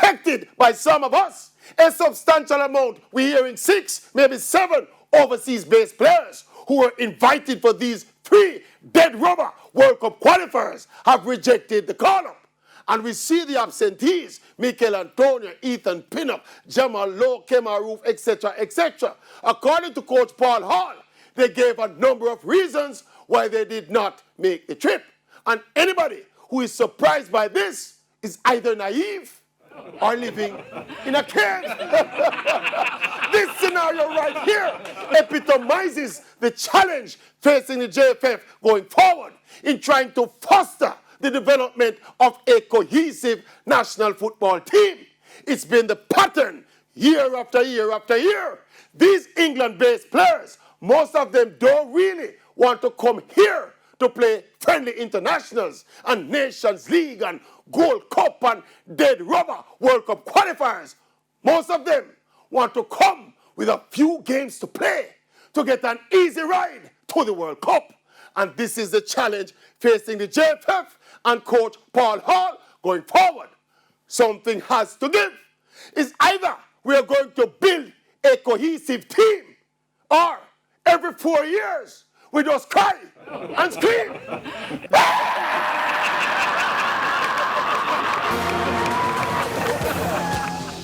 expected by some of us. A substantial amount, we're hearing 6, maybe 7 overseas-based players who were invited for these 3 dead rubber World Cup qualifiers have rejected the call-up. And we see the absentees, Mikel Antonio, Ethan Pinnock, Jamal Lowe, Kemar Roof, etc., etc. According to Coach Paul Hall, they gave a number of reasons why they did not make the trip. And anybody who is surprised by this is either naive or living in a cave. This scenario right here epitomizes the challenge facing the JFF going forward in trying to foster the development of a cohesive national football team. It's been the pattern year after year after year. These England-based players, most of them don't really want to come here to play friendly internationals and Nations League and Gold Cup and dead rubber World Cup qualifiers. Most of them want to come with a few games to play to get an easy ride to the World Cup. And this is the challenge facing the JFF and Coach Paul Hall going forward. Something has to give. It's either we are going to build a cohesive team or every 4 years we just cry and scream.